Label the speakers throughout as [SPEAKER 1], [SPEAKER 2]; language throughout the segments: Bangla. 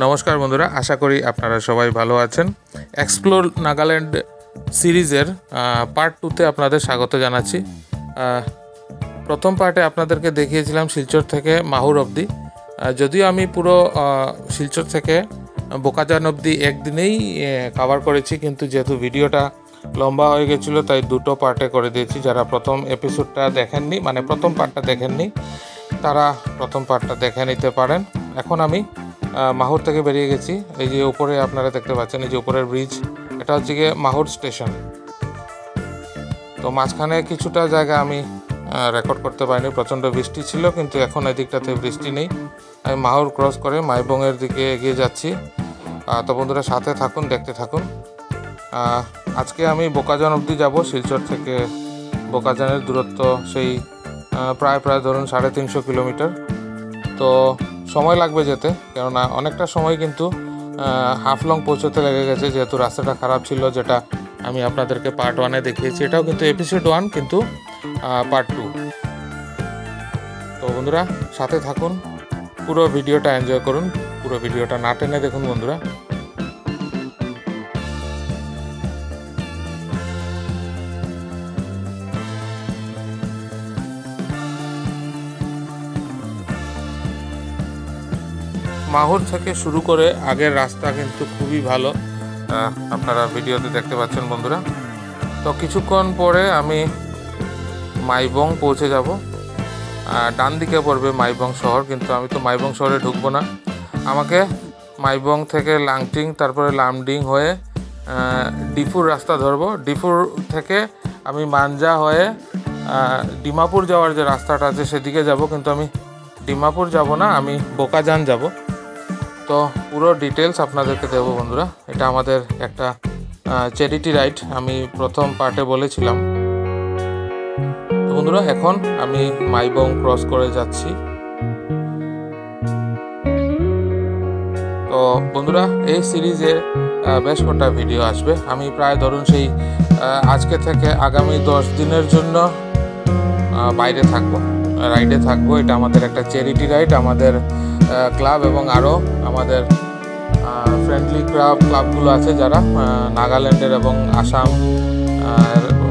[SPEAKER 1] নমস্কার বন্ধুরা, আশা করি আপনারা সবাই ভালো আছেন। এক্সপ্লোর নাগাল্যান্ড সিরিজের পার্ট 2তে আপনাদের স্বাগত জানাচ্ছি। প্রথম পার্টে আপনাদেরকে দেখিয়েছিলাম শিলচর থেকে মাহুর অবধি। যদিও আমি পুরো শিলচর থেকে বোকাজান অবধি একদিনেই কভার করেছি, কিন্তু যেহেতু ভিডিওটা লম্বা হয়ে গেছিলো তাই দুটো পার্টে করে দিয়েছি। যারা প্রথম এপিসোডটা দেখেননি, মানে প্রথম পার্টটা দেখেননি, তারা প্রথম পার্টটা দেখে নিতে পারেন। এখন আমি মাহুর থেকে বেরিয়ে গেছি। এই যে উপরে আপনারা দেখতে পাচ্ছেন, এই যে উপরের ব্রিজ, এটা হচ্ছে গিয়ে মাহুর স্টেশন। তো মাঝখানে কিছুটা জায়গা আমি রেকর্ড করতে পারিনি, প্রচণ্ড বৃষ্টি ছিল, কিন্তু এখন এদিকটাতে বৃষ্টি নেই। আমি মাহুর ক্রস করে মাইবংয়ের দিকে এগিয়ে যাচ্ছি। তো বন্ধুরা সাথে থাকুন, দেখতে থাকুন। আজকে আমি বোকাজান অবধি যাব। শিলচর থেকে বোকাজানের দূরত্ব সেই প্রায় ধরুন 350 কিলোমিটার। তো সময় লাগবে যেতে, কেননা অনেকটা সময় কিন্তু হাফলং পৌঁছতে লেগে গেছে, যেহেতু রাস্তাটা খারাপ ছিল, যেটা আমি আপনাদেরকে পার্ট 1-এ দেখিয়েছি। এটাও কিন্তু এপিসোড 1, কিন্তু পার্ট 2। তো বন্ধুরা সাথে থাকুন, পুরো ভিডিওটা এনজয় করুন, পুরো ভিডিওটা না টেনে দেখুন বন্ধুরা। মাহুর থেকে শুরু করে আগের রাস্তা কিন্তু খুবই ভালো, আপনারা ভিডিওতে দেখতে পাচ্ছেন বন্ধুরা। তো কিছুক্ষণ পরে আমি মাইবং পৌঁছে যাব। ডান দিকে পড়বে মাইবং শহর, কিন্তু আমি তো মাইবং শহরে ঢুকবো না। আমাকে মাইবং থেকে লাংটিং, তারপরে লামডিং হয়ে ডিফুর রাস্তা ধরবো। ডিফুর থেকে আমি মানজা হয়ে ডিমাপুর যাওয়ার যে রাস্তাটা আছে সেদিকে যাব, কিন্তু আমি ডিমাপুর যাব না, আমি বোকাজান যাব। তো পুরো ডিটেলস আপনাদেরকে দেবো বন্ধুরা। এটা আমাদের একটা চ্যারিটি রাইড, আমি প্রথম পার্টে বলেছিলাম। তো বন্ধুরা এখন আমি মাইবং ক্রস করে যাচ্ছি। তো বন্ধুরা এই সিরিজে বেশ কটা ভিডিও আসবে। আমি প্রায় ধরুন সেই আজকে থেকে আগামী 10 দিনের জন্য বাইরে থাকবো, রাইডে থাকবো। এটা আমাদের একটা চ্যারিটি রাইড। আমাদের ক্লাব এবং আরও আমাদের ফ্রেন্ডলি ক্লাবগুলো আছে, যারা নাগাল্যান্ডের এবং আসাম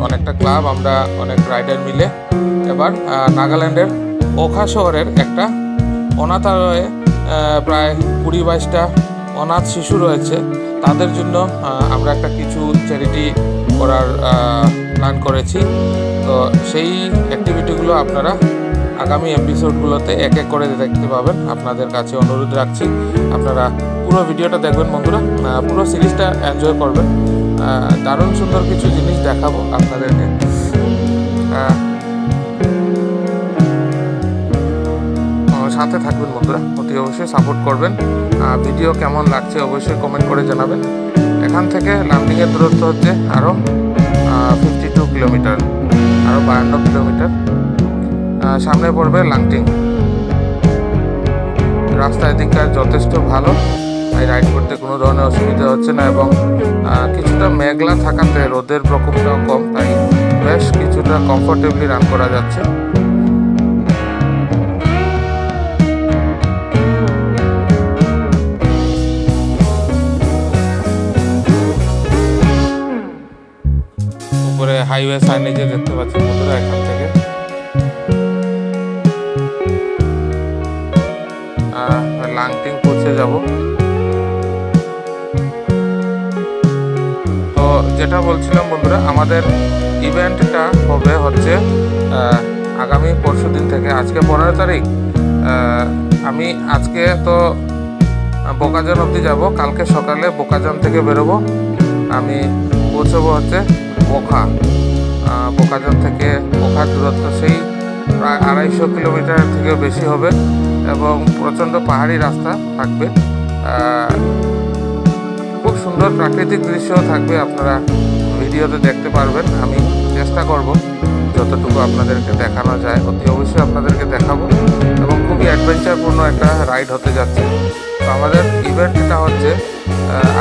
[SPEAKER 1] অনেকটা ক্লাব, আমরা অনেক রাইডার মিলে এবার নাগাল্যান্ডের ওখা শহরের একটা অনাথালয়ে প্রায় 20-22টা অনাথ শিশু রয়েছে। তাদের জন্য আমরা একটা কিছু চ্যারিটি করার প্ল্যান করেছি। তো সেই অ্যাক্টিভিটিগুলো আপনারা আগামী এপিসোডগুলোতে এক এক করে দেখতে পাবেন। আপনাদের কাছে অনুরোধ রাখছি, আপনারা পুরো ভিডিওটা দেখবেন বন্ধুরা, পুরো সিরিজটা এনজয় করবেন। দারুণ সুন্দর কিছু জিনিস দেখাবো আপনাদেরকে। সাথে থাকবেন বন্ধুরা, অতি অবশ্যই সাপোর্ট করবেন। ভিডিও কেমন লাগছে অবশ্যই কমেন্ট করে জানাবেন। এখান থেকে লামডিংয়ের দূরত্ব হচ্ছে আরও 52 কিলোমিটার, আরও 52 কিলোমিটার। সামনে পড়বে লাংটিং। রাস্তা এদিককার যথেষ্ট ভালো, তাই রাইড করতে কোনো ধরনের অসুবিধা হচ্ছে না, এবং কিছুটা মেঘলা থাকাতে রোদের প্রকোপটাও কম, তাই বেশ কিছুটা কমফোর্টেবলি রান করা যাচ্ছে। উপরে হাইওয়ে সাইনেজে দেখতে পাচ্ছেন বন্ধুরা, এখান থেকে লাংটিং পৌঁছে যাব। তো যেটা বলছিলাম বন্ধুরা, আমাদের ইভেন্টটা হবে হচ্ছে আগামী পরশুদিন থেকে। আজকে 15 তারিখ। আমি আজকে তো বোকাজান অবধি যাব, কালকে সকালে বোকাজান থেকে বেরোবো। আমি পৌঁছবো হচ্ছে ওখা। বোকাজান থেকে ওখার দূরত্ব সেই প্রায় 250 কিলোমিটার থেকে বেশি হবে, এবং প্রচণ্ড পাহাড়ি রাস্তা থাকবে। খুব সুন্দর প্রাকৃতিক দৃশ্যও থাকবে, আপনারা ভিডিওতে দেখতে পারবেন। আমি চেষ্টা করব যতটুকু আপনাদেরকে দেখানো যায় অতি অবশ্যই আপনাদেরকে দেখাবো, এবং খুবই অ্যাডভেঞ্চারপূর্ণ একটা রাইড হতে যাচ্ছে। তো আমাদের ইভেন্টটা হচ্ছে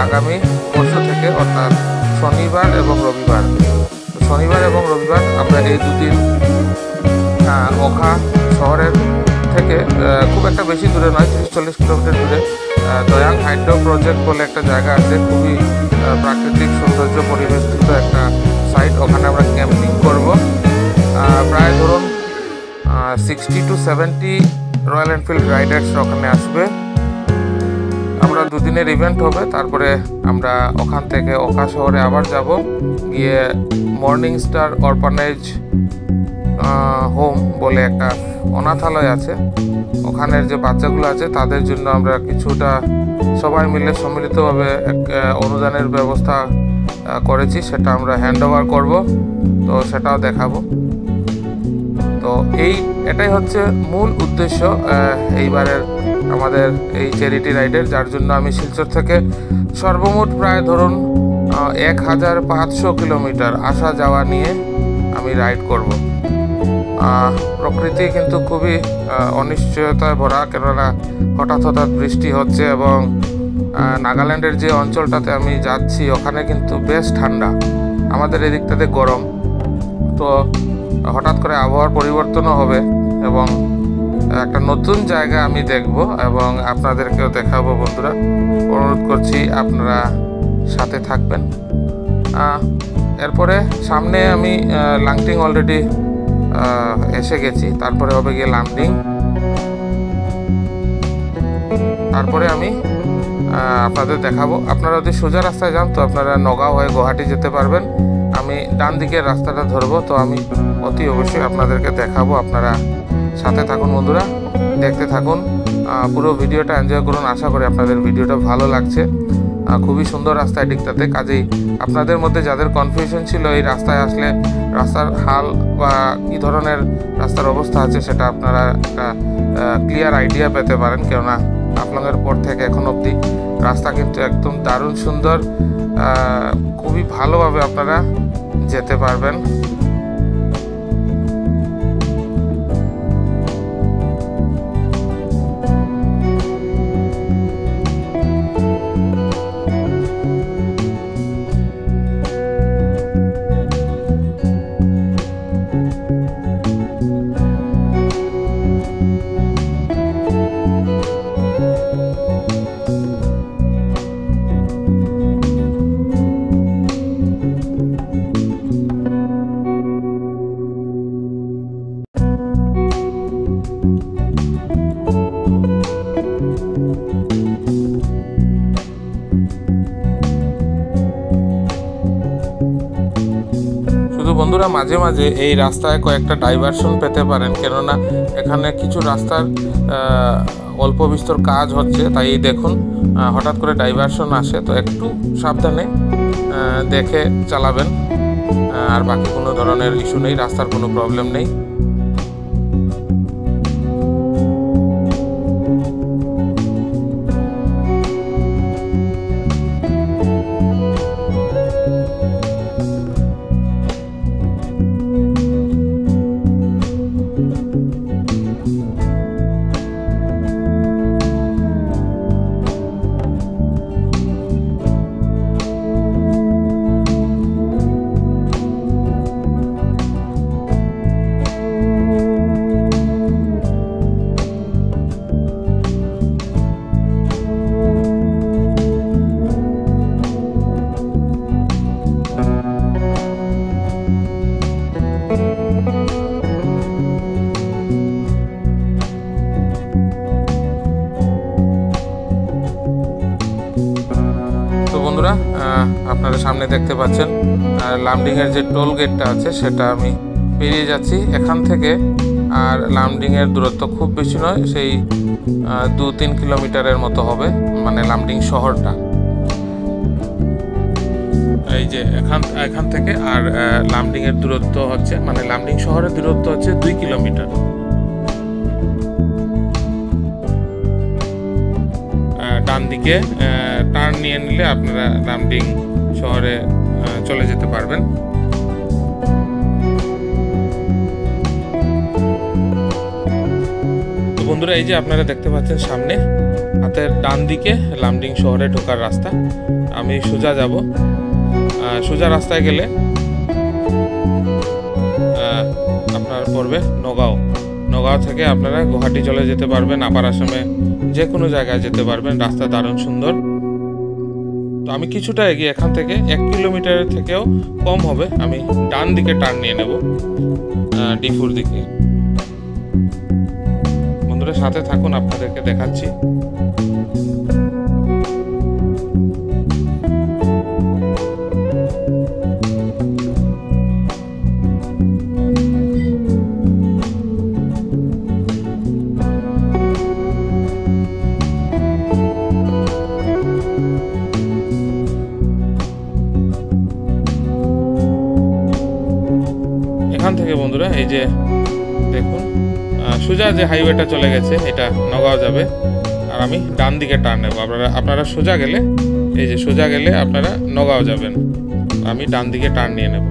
[SPEAKER 1] আগামী পরশু থেকে, অর্থাৎ শনিবার এবং রবিবার। শনিবার এবং রবিবার আমরা এই দুদিন ওখা শহরের থেকে থেকে খুব একটা বেশি দূরে নয়, 30-40 কিলোমিটার দূরে দয়াং হাইড্রো প্রজেক্ট বলে একটা জায়গা আছে, খুবই প্রাকৃতিক সৌন্দর্য পরিবেষ্টিত একটা সাইট। ওখানে আমরা ক্যাম্পিং করব। প্রায় ধরুন 60 to 70 রয়্যাল এনফিল্ড রাইডার্স ওখানে আসবে। আমরা 2 দিনের ইভেন্ট হবে। তারপরে আমরা ওখান থেকে ওখা শহরে আবার যাব, গিয়ে মর্নিং স্টার অরফানেজ হোম বলে একটা অনাথালয় আছে, ওখানের যে বাচ্চাগুলো আছে তাদের জন্য আমরা কিছুটা সবাই মিলে সম্মিলিতভাবে এক অনুদানের ব্যবস্থা করেছি, সেটা আমরা হ্যান্ড ওভার করবো, তো সেটাও দেখাবো। তো এটাই হচ্ছে মূল উদ্দেশ্য এইবারের আমাদের এই চ্যারিটি রাইডের, যার জন্য আমি শিলচর থেকে সর্বমোট প্রায় ধরুন 1500 কিলোমিটার আসা যাওয়া নিয়ে আমি রাইড করব। প্রকৃতি কিন্তু খুবই অনিশ্চয়তায় ভরা, কেননা হঠাৎ হঠাৎ বৃষ্টি হচ্ছে এবং নাগাল্যান্ডের যে অঞ্চলটাতে আমি যাচ্ছি ওখানে কিন্তু বেশ ঠান্ডা, আমাদের এদিকটাতে গরম। তো হঠাৎ করে আবহাওয়ার পরিবর্তনও হবে এবং একটা নতুন জায়গা আমি দেখব এবং আপনাদেরকেও দেখাবো। বন্ধুরা, অনুরোধ করছি আপনারা সাথে থাকবেন। এরপরে সামনে আমি লাংটিং অলরেডি এসে গেছি, তারপরে হবে গিয়ে লামডিং, তারপরে আমি আপনাদের দেখাবো। আপনারা যদি সোজা রাস্তায় যান তো আপনারা নগাঁও হয়ে গুয়াহাটি যেতে পারবেন। আমি ডান দিকের রাস্তাটা ধরবো, তো আমি অতি অবশ্যই আপনাদেরকে দেখাবো। আপনারা সাথে থাকুন বন্ধুরা, দেখতে থাকুন, পুরো ভিডিওটা এনজয় করুন। আশা করি আপনাদের ভিডিওটা ভালো লাগছে। খুবই সুন্দর রাস্তা এদিকটাতে, কাজেই আপনাদের মধ্যে যাদের কনফিউশন ছিল এই রাস্তায় আসলে রাস্তার হাল বা কী ধরনের রাস্তার অবস্থা আছে সেটা আপনারা একটা ক্লিয়ার আইডিয়া পেতে পারেন, কেননা হাফলংয়ের পর থেকে এখন অবধি রাস্তা কিন্তু একদম দারুণ সুন্দর, খুবই ভালোভাবে আপনারা যেতে পারবেন। বন্ধুরা, মাঝে মাঝে এই রাস্তায় কয়েকটা ডাইভারশন পেতে পারেন, কেননা এখানে কিছু রাস্তার অল্প বিস্তর কাজ হচ্ছে, তাই দেখুন হঠাৎ করে ডাইভারশন আসে, তো একটু সাবধানে দেখে চালাবেন। আর বাকি কোনো ধরনের ইস্যু নেই, রাস্তার কোনো প্রবলেম নেই। বন্ধুরা, আপনারা সামনে দেখতে পাচ্ছেন লামডিংয়ের যে টোল গেটটা আছে সেটা আমি পেরিয়ে যাচ্ছি এখান থেকে। আর লামডিংয়ের দূরত্ব খুব বেশি নয়, সেই 2-3 কিলোমিটারের মতো হবে, মানে লামডিং শহরটা। এই যে এখান থেকে আর লামডিংয়ের দূরত্ব হচ্ছে, মানে লামডিং শহরের দূরত্ব হচ্ছে 2 কিলোমিটার। ডান দিকে টার্ন নিয়ে নিলে আপনারা লামডিং শহরে চলে যেতে পারবেন। তো বন্ধুরা, এই যে আপনারা দেখতে পাচ্ছেন সামনে হাতের ডান দিকে লামডিং শহরে ঢোকার রাস্তা। আমি সোজা যাব, সোজা রাস্তায় গেলে আপনার পড়বে নগাঁও নগাঁও থেকে আপনারা গুয়াহাটি চলে যেতে পারবেন, আপার আসামে যে কোনো জায়গায় যেতে পারবেন। রাস্তা দারুণ সুন্দর। তো আমি কিছুটা এগিয়ে এখান থেকে 1 কিলোমিটারের থেকেও কম হবে, আমি ডান দিকে টার্ন নিয়ে নেব ডিফুর দিকে। বন্ধুরা সাথে থাকুন, আপনাদেরকে দেখাচ্ছি। এখান থেকে বন্ধুরা এই যে দেখুন সোজা যে হাইওয়েটা চলে গেছে, এটা নগাঁও যাবে। আর আমি ডান দিকে টার্ন নেব। আপনারা সোজা গেলে, এই যে সোজা গেলে আপনারা নগাঁও যাবেন। আমি ডান দিকে টার্ন নিয়ে নেব।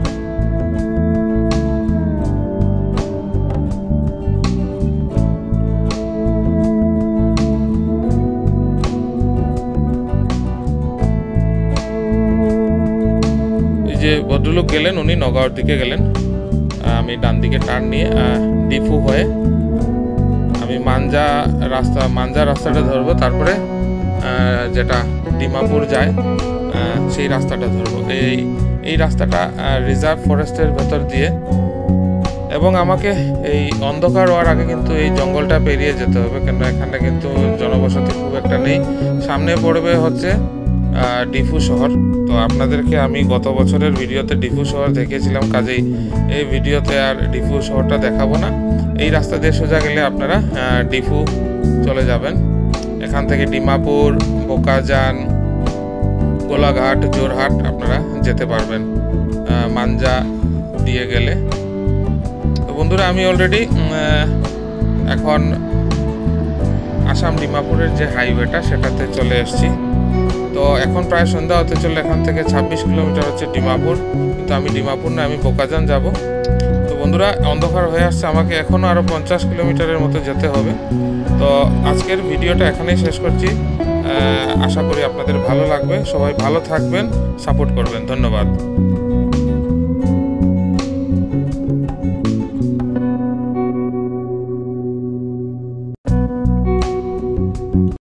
[SPEAKER 1] এই যে ভদ্রলোক গেলেন, উনি নগাঁওর দিকে গেলেন। আমি ডান দিকে টার্ন নিয়ে ডিফু হয়ে আমি মাঞ্জা রাস্তাটা ধরবো, তারপরে যেটা ডিমাপুর যায় সেই রাস্তাটা ধরবো। এই রাস্তাটা রিজার্ভ ফরেস্টের ভেতর দিয়ে, এবং আমাকে এই অন্ধকার হওয়ার আগে কিন্তু এই জঙ্গলটা পেরিয়ে যেতে হবে, কেন এখানে কিন্তু জনবসতি খুব একটা নেই। সামনে পড়বে হচ্ছে ডিফু শহর। তো আপনাদেরকে আমি গত বছরের ভিডিওতে ডিফু শহর দেখিয়েছিলাম, কাজেই এই ভিডিওতে আর ডিফু শহরটা দেখাবো না। এই রাস্তা দিয়ে সোজা গেলে আপনারা ডিফু চলে যাবেন। এখান থেকে ডিমাপুর, বোকাজান, গোলাঘাট, জোরহাট আপনারা যেতে পারবেন মাঞ্জা দিয়ে গেলে। তো বন্ধুরা আমি অলরেডি এখন আসাম ডিমাপুরের যে হাইওয়েটা সেটাতে চলে এসেছি। তো এখন প্রায় সন্ধ্যা হতে চলে। এখান থেকে 26 কিলোমিটার হচ্ছে ডিমাপুর, কিন্তু আমি ডিমাপুর না, আমি বোকাজান যাব। তো বন্ধুরা অন্ধকার হয়ে আসছে, আমাকে এখনও আরও 50 কিলোমিটারের মতো যেতে হবে। তো আজকের ভিডিওটা এখানেই শেষ করছি। আশা করি আপনাদের ভালো লাগবে। সবাই ভালো থাকবেন, সাপোর্ট করবেন। ধন্যবাদ।